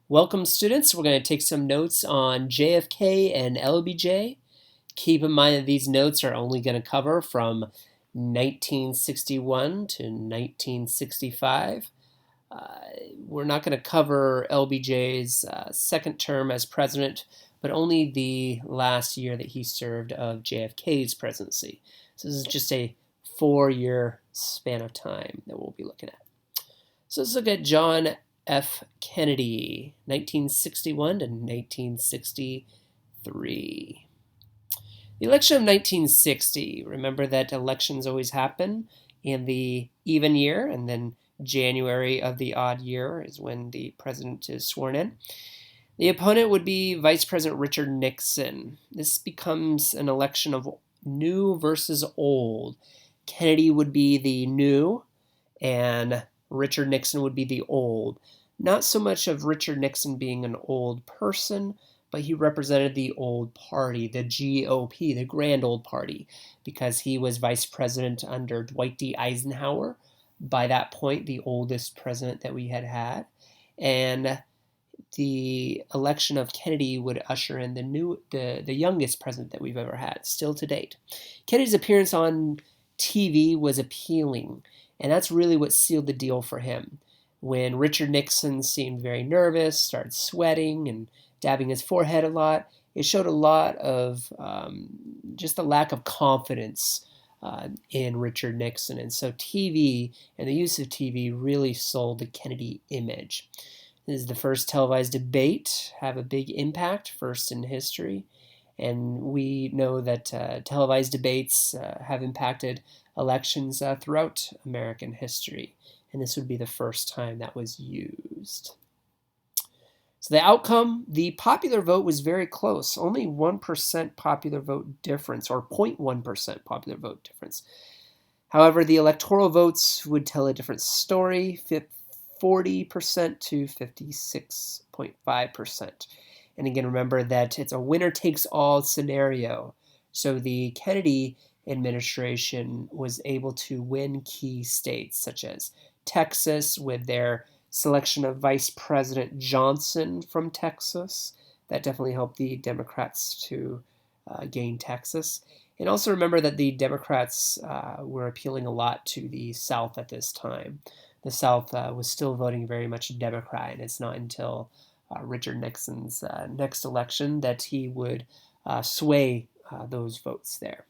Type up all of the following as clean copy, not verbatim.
Welcome students, we're going to take some notes on JFK and LBJ. Keep in mind that these notes are only going to cover from 1961 to 1965. We're not going to cover LBJ's second term as president, but only the last year that he served of JFK's presidency. So this is just a 4-year span of time that we'll be looking at. So let's look at John F. Kennedy, 1961 to 1963. The election of 1960, remember that elections always happen in the even year, and then January of the odd year is when the president is sworn in. The opponent would be Vice President Richard Nixon. This becomes an election of new versus old. Kennedy would be the new, and Richard Nixon would be the old. Not so much of Richard Nixon being an old person, but he represented the old party, the GOP, the Grand Old Party, because he was vice president under Dwight D. Eisenhower, by that point the oldest president that we had had. And the election of Kennedy would usher in the youngest president that we've ever had, still to date. Kennedy's appearance on TV was appealing, and that's really what sealed the deal for him. When Richard Nixon seemed very nervous, started sweating and dabbing his forehead a lot, it showed a lot of just a lack of confidence in Richard Nixon. And so TV and the use of TV really sold the Kennedy image. This is the first televised debate, have a big impact, first in history. And we know that televised debates have impacted elections throughout American history. And this would be the first time that was used. So the outcome, the popular vote was very close, only 1% popular vote difference, or 0.1% popular vote difference. However, the electoral votes would tell a different story, 40% to 56.5%. And again, remember that it's a winner-takes-all scenario. So the Kennedy administration was able to win key states, such as Texas, with their selection of Vice President Johnson from Texas. That definitely helped the Democrats to gain Texas. And also remember that the Democrats were appealing a lot to the South at this time. The South was still voting very much Democrat, and it's not until Richard Nixon's next election that he would sway those votes there.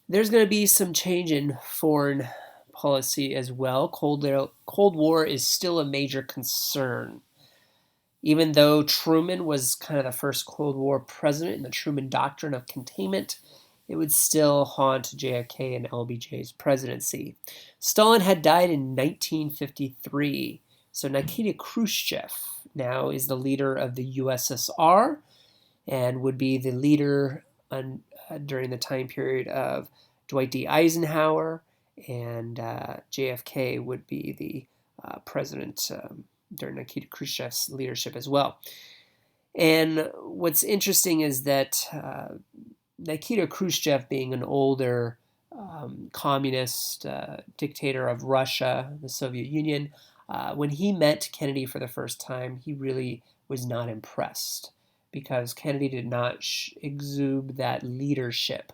There's going to be some change in foreign policy as well. Cold War is still a major concern. Even though Truman was kind of the first Cold War president in the Truman Doctrine of Containment, it would still haunt JFK and LBJ's presidency. Stalin had died in 1953, so Nikita Khrushchev now is the leader of the USSR and would be the leader during the time period of Dwight D. Eisenhower, and JFK would be the president during Nikita Khrushchev's leadership as well. And what's interesting is that Nikita Khrushchev, being an older communist dictator of Russia, the Soviet Union, when he met Kennedy for the first time, he really was not impressed, because Kennedy did not exude that leadership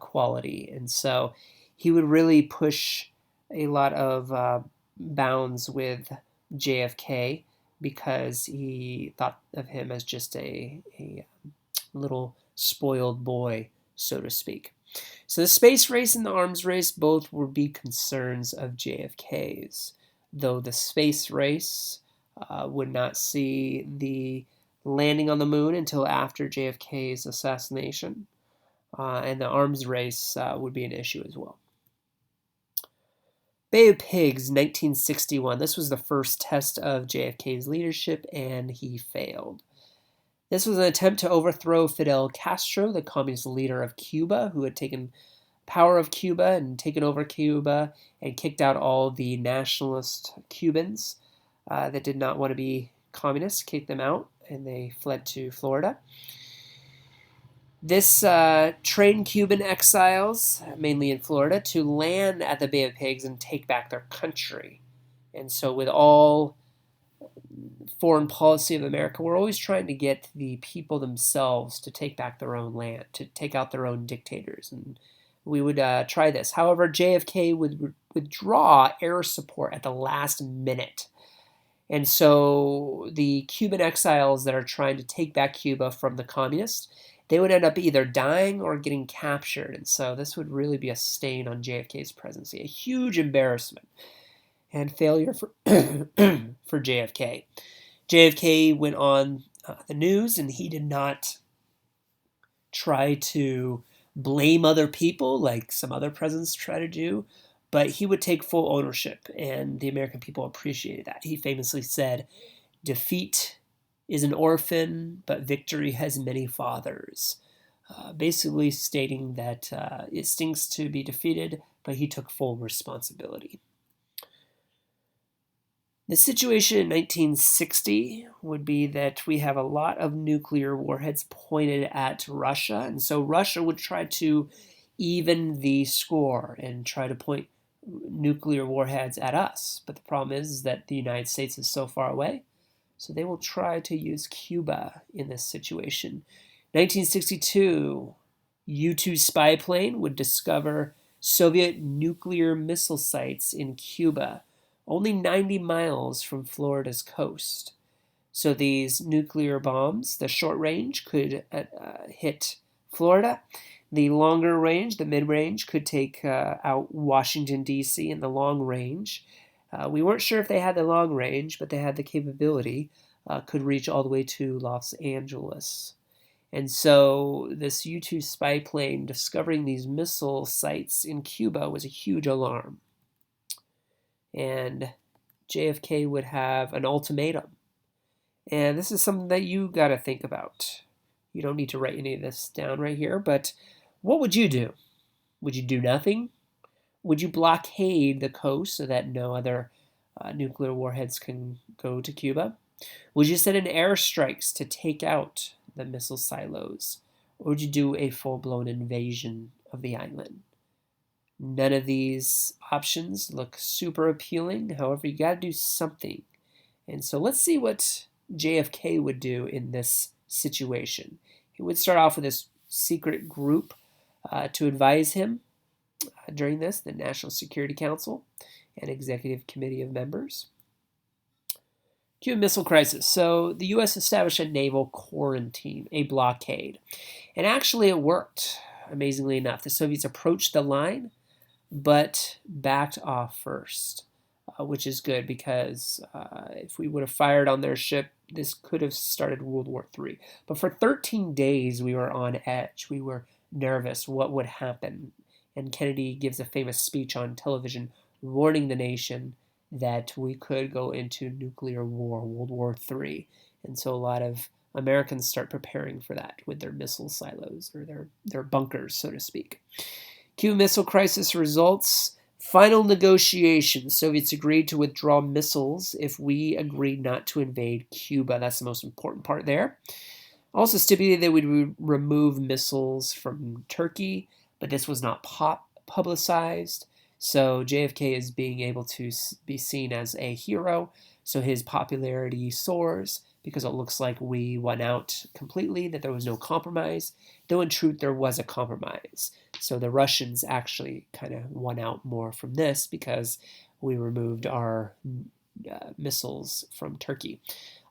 quality. And so he would really push a lot of bounds with JFK, because he thought of him as just a little spoiled boy, so to speak. So the space race and the arms race both would be concerns of JFK's, though the space race would not see the landing on the moon until after JFK's assassination, and the arms race would be an issue as well. Bay of Pigs, 1961. This was the first test of JFK's leadership, and he failed. This was an attempt to overthrow Fidel Castro, the communist leader of Cuba, who had taken power of Cuba and taken over Cuba and kicked out all the nationalist Cubans that did not want to be communists, kicked them out, and they fled to Florida. This trained Cuban exiles, mainly in Florida, to land at the Bay of Pigs and take back their country. And so with all foreign policy of America, we're always trying to get the people themselves to take back their own land, to take out their own dictators. And we would try this. However, JFK would withdraw air support at the last minute. And so the Cuban exiles that are trying to take back Cuba from the communists, they would end up either dying or getting captured. And so this would really be a stain on JFK's presidency, a huge embarrassment and failure for, for JFK. JFK went on the news, and he did not try to blame other people like some other presidents try to do, but he would take full ownership, and the American people appreciated that. He famously said, "Defeat is an orphan, but victory has many fathers," basically stating that it stinks to be defeated, but he took full responsibility. The situation in 1960 would be that we have a lot of nuclear warheads pointed at Russia, and so Russia would try to even the score and try to point nuclear warheads at us. But the problem is that the United States is so far away, so they will try to use Cuba in this situation. 1962, U-2 spy plane would discover Soviet nuclear missile sites in Cuba, only 90 miles from Florida's coast. So these nuclear bombs, the short range, could hit Florida. The longer range, the mid-range, could take out Washington, D.C. in the long range. We weren't sure if they had the long range, but they had the capability, could reach all the way to Los Angeles. And so this U-2 spy plane discovering these missile sites in Cuba was a huge alarm. And JFK would have an ultimatum. And this is something that you got to think about. You don't need to write any of this down right here, but what would you do? Would you do nothing? Would you blockade the coast so that no other nuclear warheads can go to Cuba? Would you send in airstrikes to take out the missile silos? Or would you do a full-blown invasion of the island? None of these options look super appealing. However, you got to do something. And so let's see what JFK would do in this situation. He would start off with this secret group to advise him during this, the National Security Council and Executive Committee of Members. Cuban Missile Crisis. So the U.S. established a naval quarantine, a blockade. And actually it worked, amazingly enough. The Soviets approached the line, but backed off first, which is good because if we would have fired on their ship, this could have started World War III. But for 13 days, we were on edge. We were nervous. What would happen? And Kennedy gives a famous speech on television warning the nation that we could go into nuclear war, World War III. And so a lot of Americans start preparing for that with their missile silos or their bunkers, so to speak. Cuban Missile Crisis results. Final negotiations. Soviets agreed to withdraw missiles if we agreed not to invade Cuba. That's the most important part there. Also stipulated that we would remove missiles from Turkey, but this was not publicized. So JFK is being able to be seen as a hero. So his popularity soars because it looks like we won out completely, that there was no compromise, though in truth there was a compromise. So the Russians actually kind of won out more from this because we removed our missiles from Turkey.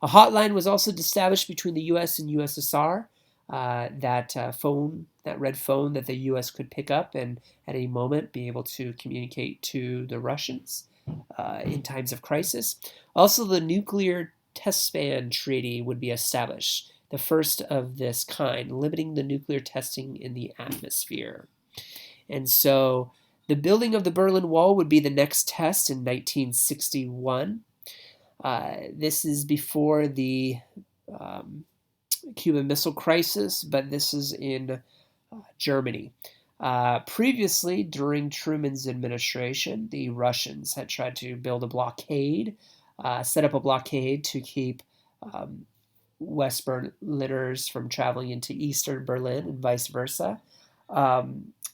A hotline was also established between the U.S. and USSR, that red phone that the U.S. could pick up and at any moment be able to communicate to the Russians in times of crisis. Also, the Nuclear Test Ban Treaty would be established, the first of this kind, limiting the nuclear testing in the atmosphere. And so the building of the Berlin Wall would be the next test in 1961. This is before the Cuban Missile Crisis, but this is in Germany. Previously, during Truman's administration, the Russians had tried to build a blockade, set up a blockade to keep West Berliners from traveling into Eastern Berlin and vice versa.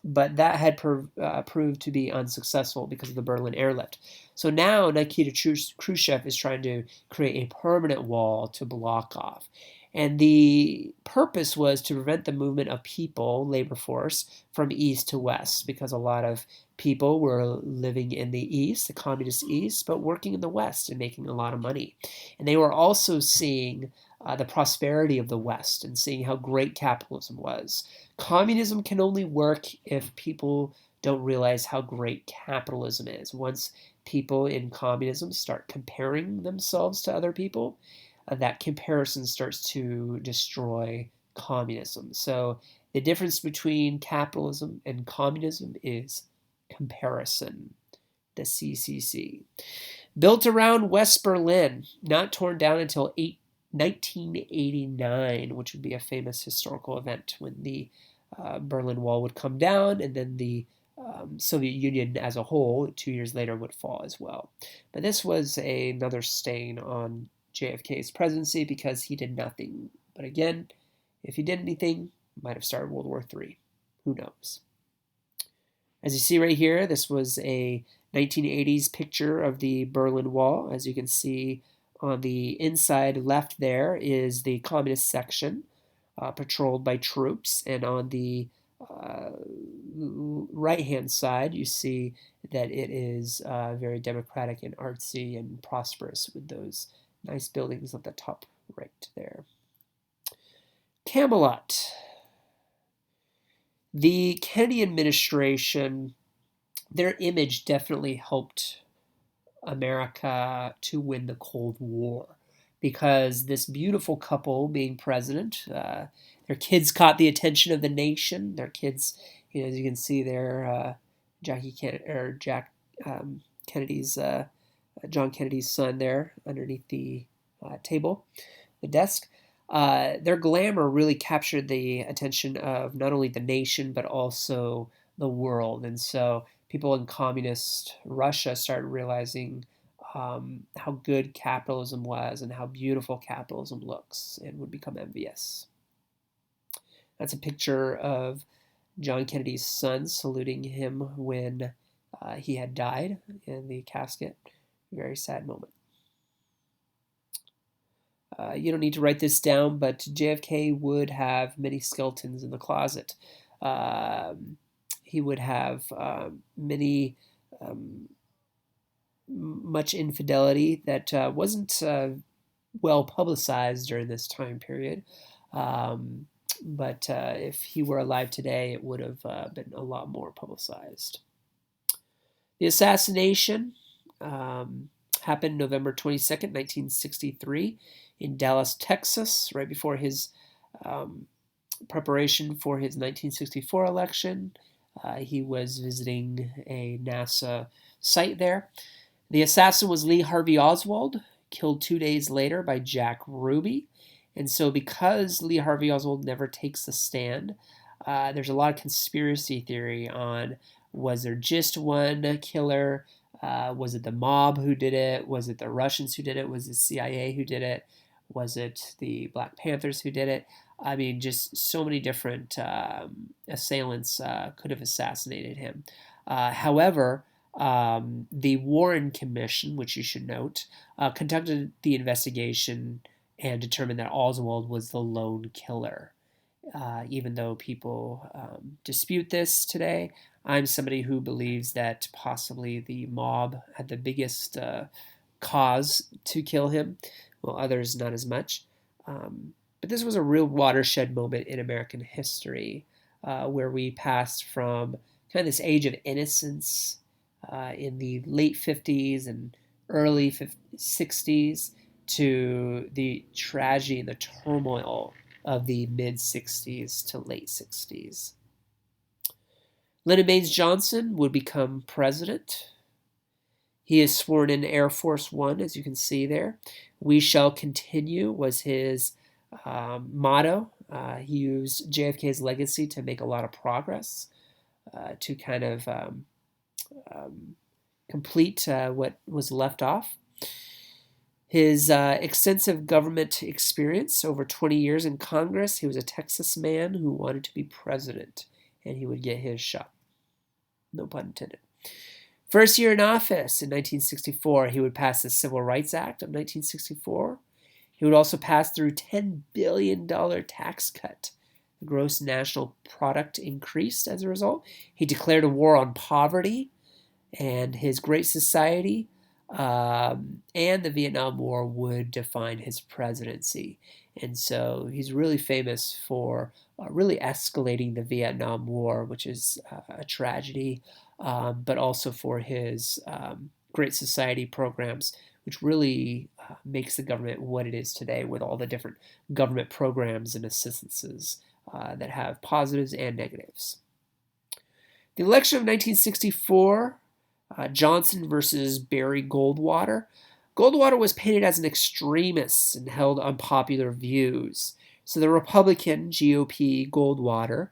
but that had proved to be unsuccessful because of the Berlin airlift. So now Nikita Khrushchev is trying to create a permanent wall to block off. And the purpose was to prevent the movement of people, labor force, from east to west, because a lot of people were living in the east, the communist east, but working in the west and making a lot of money. And they were also seeing the prosperity of the West and seeing how great capitalism was. Communism can only work if people don't realize how great capitalism is. Once people in communism start comparing themselves to other people, that comparison starts to destroy communism. So the difference between capitalism and communism is comparison, the CCC. Built around West Berlin, not torn down until 1989, which would be a famous historical event when the Berlin Wall would come down, and then the Soviet Union as a whole, 2 years later, would fall as well. But this was another stain on JFK's presidency because he did nothing. But again, if he did anything, he might have started World War III. Who knows? As you see right here, this was a 1980s picture of the Berlin Wall. As you can see on the inside left there is the communist section patrolled by troops, and on the right-hand side you see that it is very democratic and artsy and prosperous with those nice buildings at the top right there. Camelot. The Kennedy administration, their image definitely helped America to win the Cold War, because this beautiful couple being president, their kids caught the attention of the nation. Their kids, as you can see there, Jack Kennedy's, John Kennedy's son there underneath the table, the desk. Their glamour really captured the attention of not only the nation but also the world, and so people in communist Russia started realizing how good capitalism was and how beautiful capitalism looks, and would become envious. That's a picture of John Kennedy's son saluting him when he had died in the casket. Very sad moment. You don't need to write this down, but JFK would have many skeletons in the closet. He would have much infidelity that wasn't well publicized during this time period. But if he were alive today, it would have been a lot more publicized. The assassination happened November 22nd, 1963 in Dallas, Texas, right before his preparation for his 1964 election. He was visiting a NASA site there. The assassin was Lee Harvey Oswald, killed 2 days later by Jack Ruby. And so because Lee Harvey Oswald never takes a stand, there's a lot of conspiracy theory on, was there just one killer? Was it the mob who did it? Was it the Russians who did it? Was it CIA who did it? Was it the Black Panthers who did it? I mean, just so many different assailants could have assassinated him. However, the Warren Commission, which you should note, conducted the investigation and determined that Oswald was the lone killer. Even though people dispute this today, I'm somebody who believes that possibly the mob had the biggest cause to kill him, while others not as much. But this was a real watershed moment in American history, where we passed from kind of this age of innocence in the late 50s and early 60s to the tragedy and the turmoil of the mid-60s to late 60s. Lyndon Baines Johnson would become president. He is sworn in Air Force One, as you can see there. "We shall continue" was his motto. He used JFK's legacy to make a lot of progress, to kind of complete what was left off. His extensive government experience, over 20 years in Congress. He was a Texas man who wanted to be president, and he would get his shot. No pun intended. First year in office in 1964, he would pass the Civil Rights Act of 1964. He would also pass through $10 billion tax cut. The gross national product increased as a result. He declared a war on poverty, and his Great Society and the Vietnam War would define his presidency. And so he's really famous for really escalating the Vietnam War, which is a tragedy, but also for his Great Society programs, which really makes the government what it is today with all the different government programs and assistances that have positives and negatives. The election of 1964, Johnson versus Barry Goldwater. Goldwater was painted as an extremist and held unpopular views. So the Republican GOP Goldwater,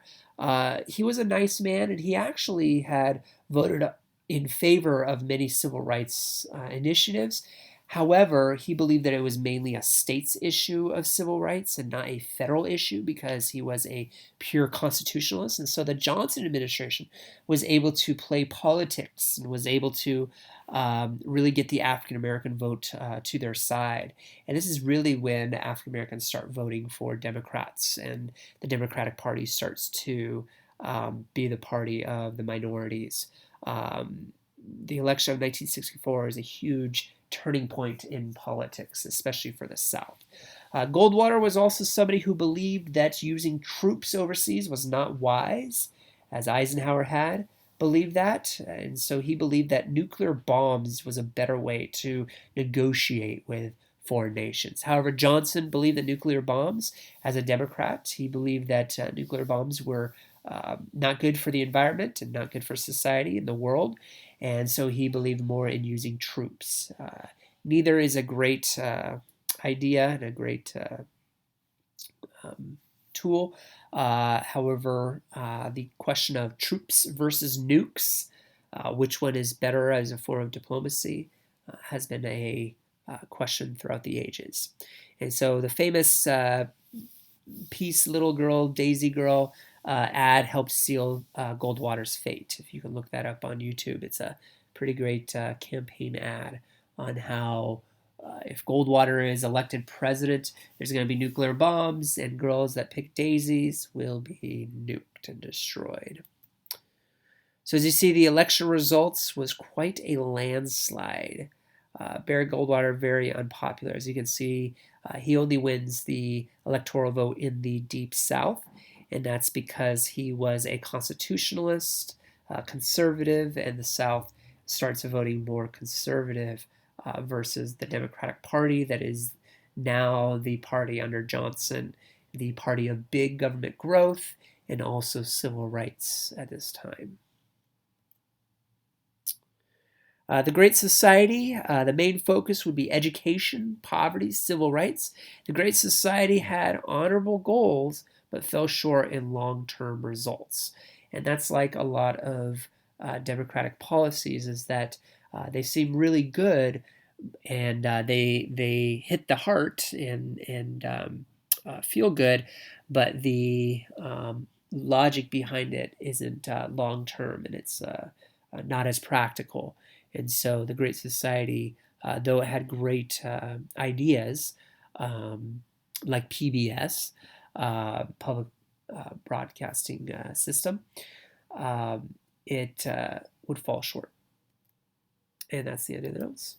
he was a nice man, and he actually had voted in favor of many civil rights initiatives. However, he believed that it was mainly a state's issue of civil rights and not a federal issue because he was a pure constitutionalist. And so the Johnson administration was able to play politics and was able to really get the African American vote to their side. And this is really when African Americans start voting for Democrats, and the Democratic Party starts to be the party of the minorities. The election of 1964 is a huge turning point in politics, especially for the South. Goldwater was also somebody who believed that using troops overseas was not wise, as Eisenhower had believed that, and so he believed that nuclear bombs was a better way to negotiate with foreign nations. However, Johnson believed that nuclear bombs, as a Democrat, he believed that nuclear bombs were not good for the environment and not good for society and the world, and so he believed more in using troops. Neither is a great idea and a great tool. However, the question of troops versus nukes, which one is better as a form of diplomacy, has been a question throughout the ages. And so the famous Peace Little Girl, Daisy Girl ad helped seal Goldwater's fate. If you can look that up on YouTube, it's a pretty great campaign ad on how if Goldwater is elected president, there's going to be nuclear bombs, and girls that pick daisies will be nuked and destroyed. So as you see, the election results was quite a landslide. Barry Goldwater, very unpopular. As you can see, he only wins the electoral vote in the Deep South, and that's because he was a constitutionalist, conservative, and the South starts voting more conservative versus the Democratic Party that is now the party under Johnson, the party of big government growth and also civil rights at this time. The Great Society, the main focus would be education, poverty, civil rights. The Great Society had honorable goals, but fell short in long-term results. And that's like a lot of Democratic policies, is that they seem really good, and they hit the heart and feel good, but the logic behind it isn't long-term, and it's not as practical. And so the Great Society, though it had great ideas, like PBS, public broadcasting system, it would fall short. And that's the end of the notes.